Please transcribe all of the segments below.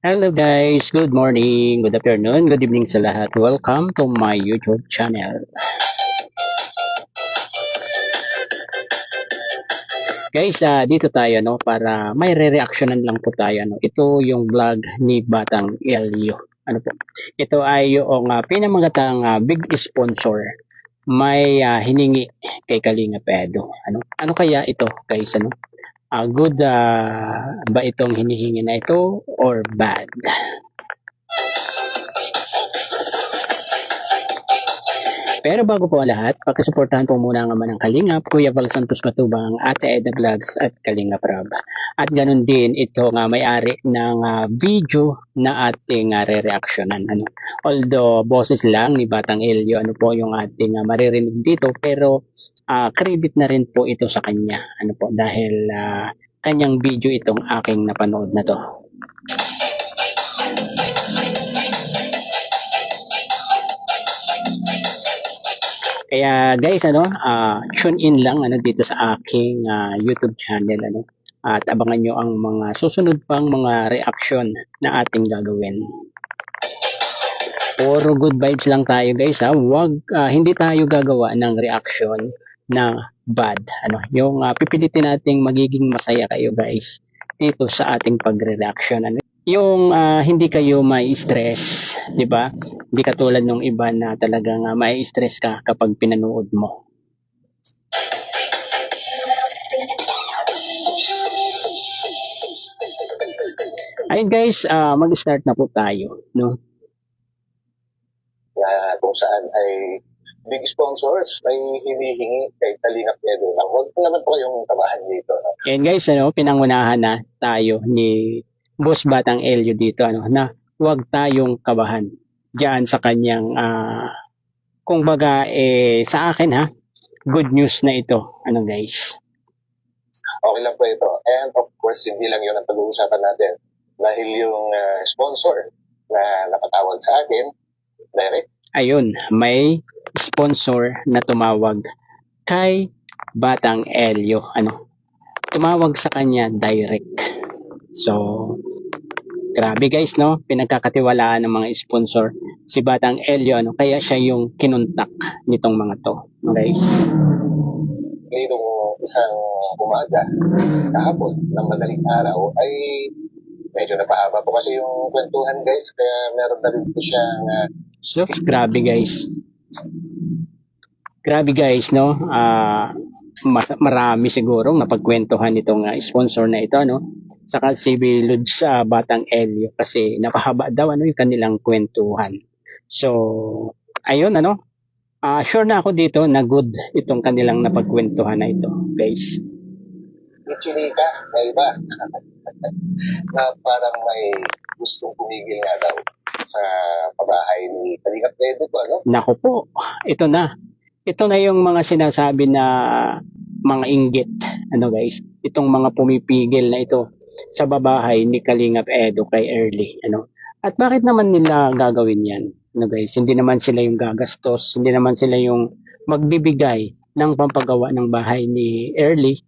Hello guys, good morning, good afternoon, good evening sa lahat. Welcome to my YouTube channel. Guys, dito tayo no para may re-reactionan lang po tayo no. Ito yung vlog ni Batang Elio. Ano po? Ito ay yung pinamagatang big sponsor may hiningi kay Kalinga Pedo. Ano kaya ito, guys, ano? Good ba itong hinihingi na ito or bad? Pero bago po ang lahat, pakisuportahan po muna ang ama ng Kalingap, Kuya Val Santos Matubang, Ate Eda Vlogs at Kalingap Rab. At ganun din, ito nga may-ari ng video na ating re-reactionan. Although, boses lang ni Batang Elio, ano po yung ating maririnig dito, pero credit na rin po ito sa kanya. Ano po, dahil kanyang video itong aking napanood na to. Kaya guys, tune in lang dito sa aking YouTube channel at abangan nyo ang mga susunod pang mga reaction na ating gagawin. Puro good vibes lang tayo guys ha. Hindi tayo gagawa ng reaction na bad. Yung pipilitin nating magiging masaya kayo guys dito sa ating pagre-reaction. Yung hindi kayo may stress, 'di ba? Hindi katulad nung iba na talagang may stress ka kapag pinanood mo. Ayun guys, mag-start na po tayo, no? Kung saan ay big sponsors may hinihingi kay Kalinga Pedro na huwag naman po kayong tabahan dito. No? Ayun guys, pinangunahan na tayo ni Boss Batang Elio dito, na huwag tayong kabahan diyan sa kanyang, kung baga, sa akin ha, good news na ito, guys. Okay lang po ito. And of course, hindi lang yun ang pag-uusapan natin. Dahil yung sponsor na napatawag sa akin, direct. Ayun, may sponsor na tumawag kay Batang Elio. Tumawag sa kanya direct. So, grabe guys, no? Pinagkakatiwalaan ng mga sponsor si Batang Elio, kaya siya yung kinuntak nitong mga to, guys. Nitong isang umaga, kahapon, ng madaling araw, ay medyo napahaba po kasi yung kwentuhan guys, kaya meron na rin po siyang So, grabe guys. Grabe guys, no? Marami sigurong napagkwentuhan itong sponsor na ito, no? Saka si Lods Batang Elio kasi napahaba daw yung kanilang kwentuhan. So, ayun, sure na ako dito na good itong kanilang napagkwentuhan na ito, guys. Ichinika na iba na parang may gustong pumigil nga daw sa pabahay ni Kalinga Pedro po, ano? Nako po, ito na. Ito na yung mga sinasabi na mga inggit, guys. Itong mga pumipigil na ito sa babahay ni Kalingap Edo kay Early, At bakit naman nila gagawin yan? Guys, hindi naman sila yung gagastos, hindi naman sila yung magbibigay ng pampagawa ng bahay ni Early.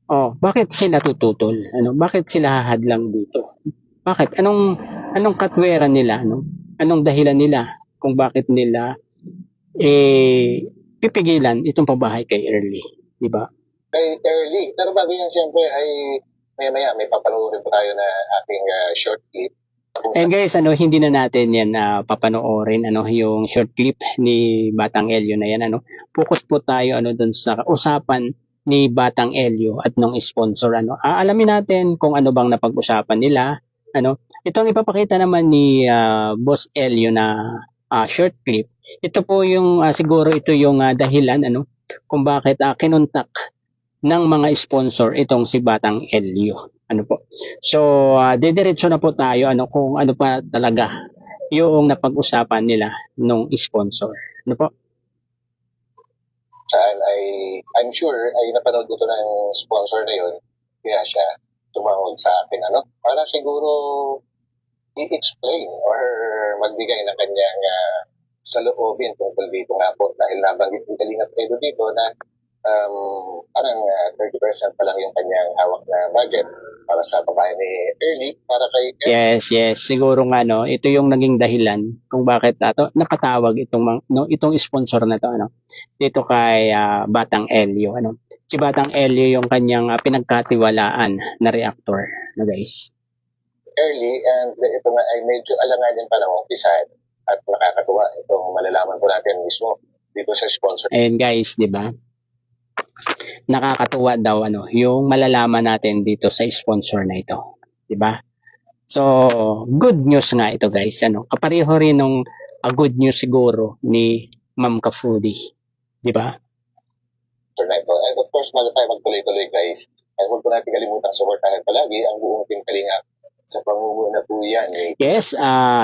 Oh, bakit sila tututol? Bakit sila hahadlang dito? Bakit? Anong katwiran nila, Anong dahilan nila kung bakit nila pipigilan itong pabahay kay Early, di ba? Kay Early. Pero bago yan, siyempre, ay maya-maya may papanoorin po tayo na ating short clip. And guys, hindi na natin yan papanoorin, yung short clip ni Batang Elio na yan, Focus po tayo, dun sa usapan ni Batang Elio at nung sponsor, Aalamin natin kung ano bang napag-usapan nila, Itong ipapakita naman ni Boss Elio na short clip. Ito po yung siguro ito yung dahilan kung bakit kinontak ng mga sponsor itong si Batang Elio. Po. So, didiretso na po tayo kung ano pa talaga yung napag-usapan nila nung sponsor. Po? Saan ay, I'm sure, ay napanood ko ng sponsor na yun, kaya siya tumawag sa akin, para siguro i-explain or magbigay ng kanyang saloobin tungkol dito nga po, dahil nabanggit ni Kalinga Pedro dito na parang 30% pa lang yung kanyang hawak na budget para sa babae ni Early, para kay Yes. Siguro nga no, ito yung naging dahilan kung bakit napatawag itong sponsor na to dito kay Batang Elio Si Batang Elio yung kanyang pinagkatiwalaan na reactor, guys. Early, and ito nga ay medyo alanganin pa ng umpisahan at nakakatuwa itong malalaman po natin mismo dito sa sponsor. Ayun guys, di ba? Nakakatuwa daw yung malalaman natin dito sa sponsor na ito, di ba? So, good news nga ito guys, kapareho rin nung good news siguro ni Ma'am Ka-Foodie, di ba? Na ito. And of course, bago tayo magtuloy-tuloy guys, ay huwag po natin kalimutan suportahan palagi ang buong Team Kalingap sa pangunguna po yan. Yes,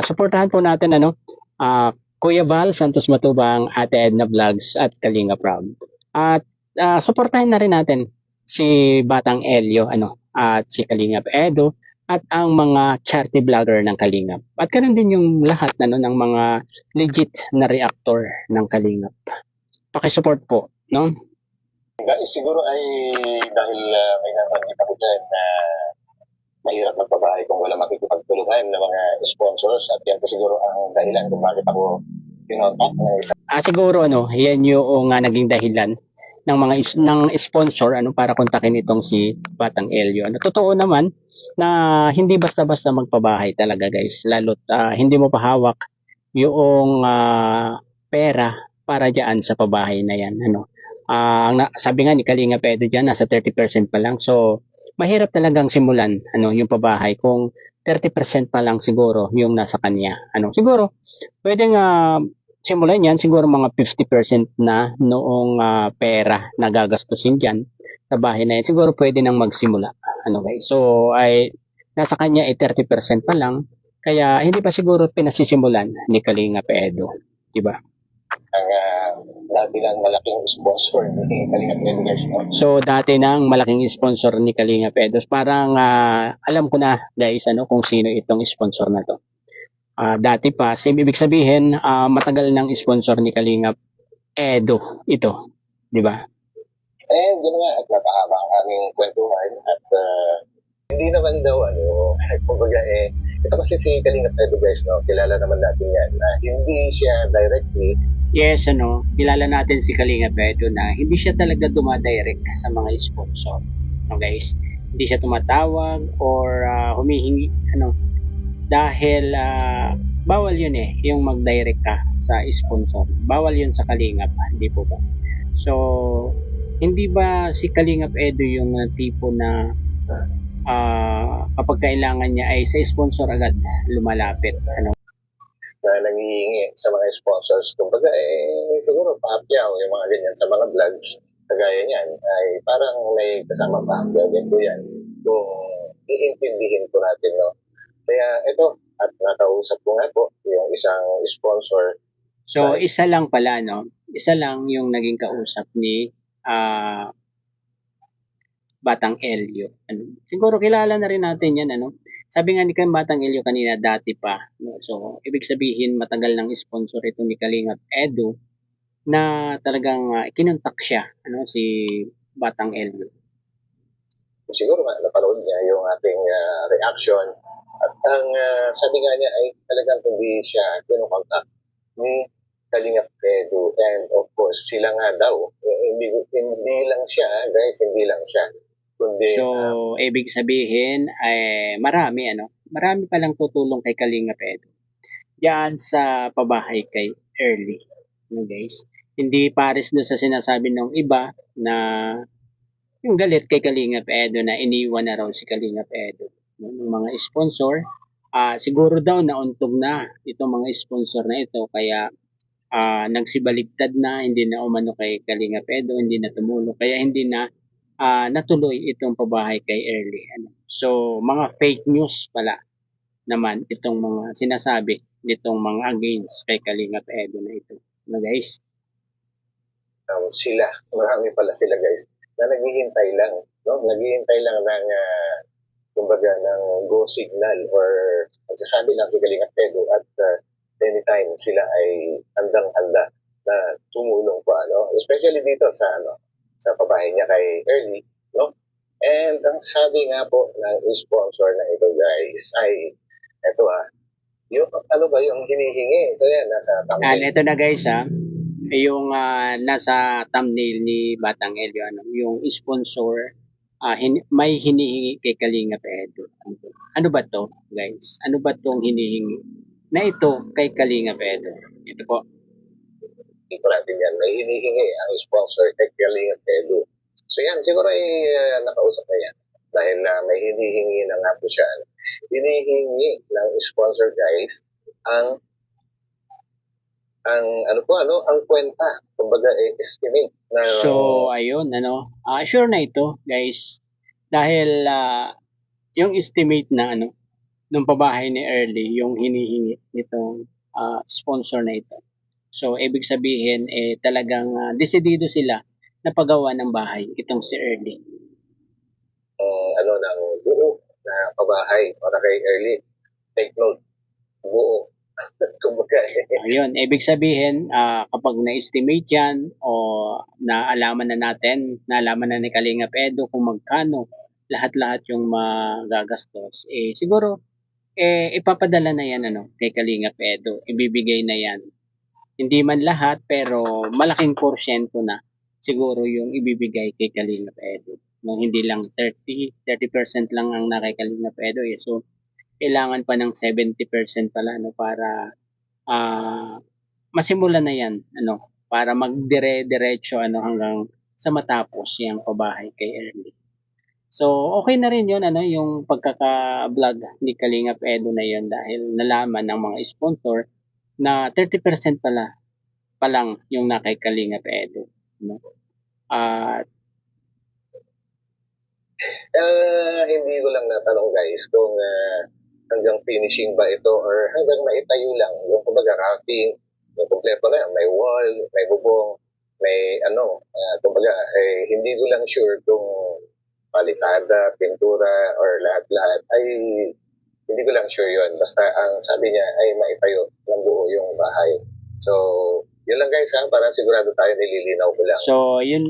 suportahan po natin Kuya Val Santos Matubang, Ate Edna Vlogs at Kalinga Proud. At suportahan na rin natin si Batang Elio at si Kalingap Edo at ang mga charity vlogger ng Kalingap. At karon din yung lahat ng mga legit na reactor ng Kalingap. Paki-support po, no? Guys, siguro ay dahil may nabanggit ako dyan na mahirap magbabahay kung wala makikipagtulungan ng mga sponsors, at yan po siguro ang dahilan kung bakit ako pinontak ng isa. Siguro yan yung naging dahilan ng mga ng sponsor para kontakin itong si Batang Elio. Totoo naman na hindi basta-basta magpabahay talaga guys, lalo't hindi mo pahawak yung pera para diyan sa pabahay na yan. Sabi nga ni Kalinga Pedro diyan nasa 30% pa lang. So mahirap talagang simulan yung pabahay kung 30% pa lang siguro yung nasa kanya. Siguro pwedeng simulan yan siguro mga 50% na noong pera na gagastusin dyan sa bahay na yan. Siguro pwede nang magsimula. Guys? So, ay nasa kanya ay 30% pa lang. Kaya hindi pa siguro pinasisimulan ni Kalinga Pedro. Diba? Ang dati lang malaking sponsor ni Kalinga Pedro guys. So, dati nang malaking sponsor ni Kalinga Pedro. Parang alam ko na guys kung sino itong sponsor na to. Dati pa, ibig sabihin, matagal ng sponsor ni Kalingap Edo ito, di ba? Gano'n nga, at napahaba ang aming kwentuhan at hindi naman daw, kumbaga ito kasi si Kalingap Edo guys, kilala naman natin yan, na hindi siya directly. Yes, kilala natin si Kalingap Edo na hindi siya talaga dumadirect sa mga sponsor, guys. Hindi siya tumatawag or humihingi, dahil bawal yun yung mag-direct ka sa sponsor. Bawal yun sa Kalingap, hindi po ba? So, hindi ba si Kalingap Edo yung tipo na kapag kailangan niya ay sa sponsor agad lumalapit? Na nangihingi sa mga sponsors. Kumbaga, siguro paapyaw yung mga ganyan sa mga vlogs. Kagaya niyan, ay parang may kasama paapyaw din po yan. Kung iintindihin po natin, Kaya ito, at nakausap ko nga po yung isang sponsor. So, isa lang pala, Isa lang yung naging kausap ni Batang Elio. Siguro kilala na rin natin yan, Sabi nga ni Batang Elio kanina, dati pa. So, ibig sabihin, matagal ng sponsor ito ni Kalingap Edo na talagang kinontak siya, si Batang Elio. Siguro nga, napanood niya yung ating reaction. At ang sabi nga niya ay talagang hindi siya kinukontak ni Kalingap Edo. And of course, sila nga daw. Hindi lang siya, guys, hindi lang siya. Kundi, so, ibig sabihin ay marami, Marami palang tutulong kay Kalingap Edo. Diyan sa pabahay kay Early. Guys? Hindi pares doon sa sinasabi ng iba na yung galit kay Kalingap Edo na iniwan na raw si Kalingap Edo. Ng mga sponsor, siguro daw nauntog na itong mga sponsor na ito kaya nagsibaligtad na, hindi na umano kay Kalingap Edo, hindi na tumulong, kaya hindi na natuloy itong pabahay kay Early. So, mga fake news pala naman itong mga sinasabi nitong mga against kay Kalingap Edo na ito. Guys? Sila, marami pala sila guys, na naghihintay lang, naghihintay lang ng kumbaga ng go signal or magsasabi lang si Kalingap Edo at anytime sila ay handang-handa na tumulong pa, especially dito sa sa pabahay niya kay Early, no? And ang sabi nga po ng sponsor na ito guys ay, ito yung ano ba yung hinihingi? So yan, nasa thumbnail. Ito na guys yung nasa thumbnail ni Batang Elio, yung sponsor, may hinihingi kay Kalingap Edo. Ano ba to guys? Ano ba tong hinihingi na ito kay Kalingap Edo? Ito po. Hindi ko natin yan. May hinihingi ang sponsor kay Kalingap Edu. So yan, siguro ay nakausap na yan. Dahil may hinihingi na nga po siya. Hinihingi ng sponsor guys ang ang kwenta. Kumbaga, estimate na... So, ayun, sure na ito, guys. Dahil, yung estimate na, nung pabahay ni Early, yung hinihingi nitong sponsor na ito. So, ibig sabihin, talagang desidido sila na pagawa ng bahay, itong si Early. ng buo na pabahay para kay Early. Take note, buo. Kumbaga, Ayun, ibig sabihin, kapag na-estimate yan o naalaman na ni Kalingap Edo kung magkano lahat-lahat yung magagastos, siguro, ipapadala na yan kay Kalingap Edo. Ibibigay na yan. Hindi man lahat, pero malaking porsyento na siguro yung ibibigay kay Kalingap Edo. No, hindi lang 30% lang ang na kay Kalingap Edo. So, kailangan pa ng 70% pala para masimulan na yan para magdire-diretso hanggang sa matapos yung pabahay kay Early. So okay na rin yun yung pagkaka-vlog ni Kalingap Edo na yun dahil nalaman ng mga sponsor na 30% pala pa lang yung na kay Kalingap Edo, at hindi ko lang natanong guys kung hanggang finishing ba ito or hanggang maitayo lang. Yung kumbaga crafting, yung kompleto na, may wall, may bubong, may kumbaga hindi ko lang sure kung palitada, pintura, or lahat-lahat ay hindi ko lang sure yun. Basta ang sabi niya ay maitayo ng buo yung bahay. So, yun lang guys para sigurado tayo nililinaw ko lang. So yun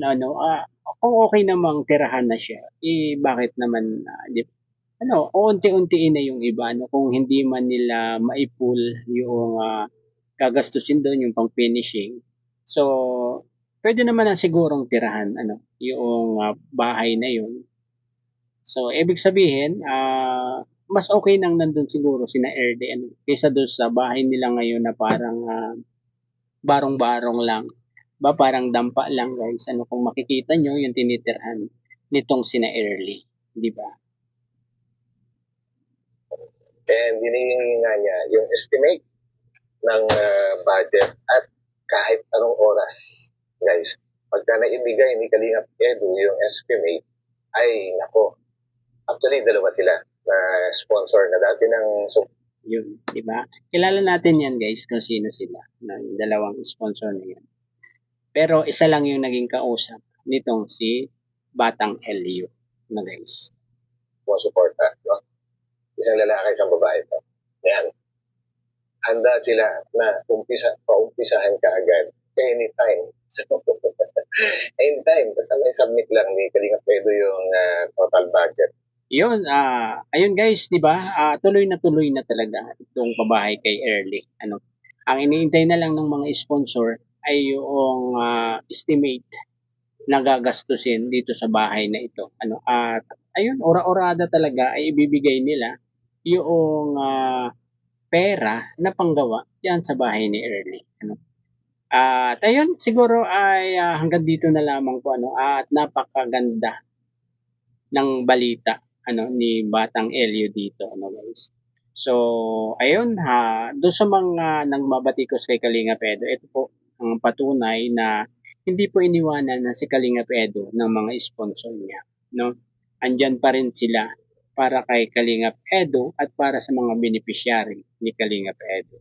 kung okay namang tirahan na siya, bakit naman unti-untiin na yung iba kung hindi man nila maipul yung gagastusin doon yung pang finishing. So pwede naman na sigurong tirahan yung bahay na yun. So ibig sabihin mas okay nang nandun siguro sina Erde kaysa doon sa bahay nila ngayon na parang barong-barong lang. Parang dampa lang guys. Kung makikita nyo yung tinitirhan nitong sina Early, di ba? And hinihingi nga niya yung estimate ng budget at kahit anong oras. Guys, pagka naibigay ni Kalingap Edu yung estimate, ay nako. Actually, dalawa sila na sponsor na dati ng yun, di ba? Kilala natin yan guys kung sino sila, ng dalawang sponsor na yan. Pero isa lang yung naging kausap nitong si Batang Elio na guys. Suporta, no? Isang lalaki, isang babae to. Yan. Handa sila na paumpisahan ka agad anytime. So, anytime. Basta may submit lang ni Kalingap Edu yung total budget. Yun, ayun guys, di ba? Tuloy na talaga itong pabahay kay Early. Ang iniintay na lang ng mga sponsor ay yung estimate na gagastusin dito sa bahay na ito. At ayun, ora-orada talaga ay ibibigay nila yung pera na panggawa diyan sa bahay ni Early. At ayun, siguro ay hanggang dito na lamang po at napakaganda ng balita ni Batang Elio dito guys. So ayun doon sa mga nang mabatikos kay Kalingap Edo, ito po ang patunay na hindi po iniwanan na si Kalingap Edo ng mga sponsor niya, andyan pa rin sila para kay Kalingap Edo at para sa mga beneficiary ni Kalingap Edo.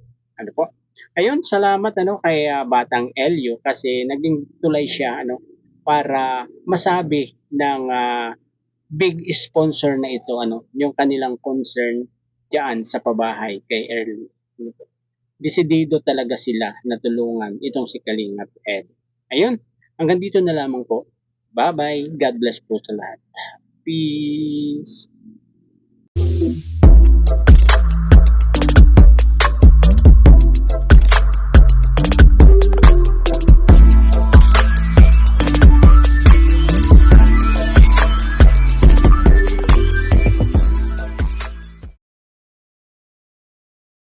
Po? Ayun, salamat kay Batang Elio kasi naging tulay siya para masabi ng big sponsor na ito yung kanilang concern diyan sa pabahay kay Early. Desidido talaga sila na tulungan itong si Kalingap Edo. Ayun, hanggang dito na lamang po. Bye-bye. God bless po sa lahat. Peace.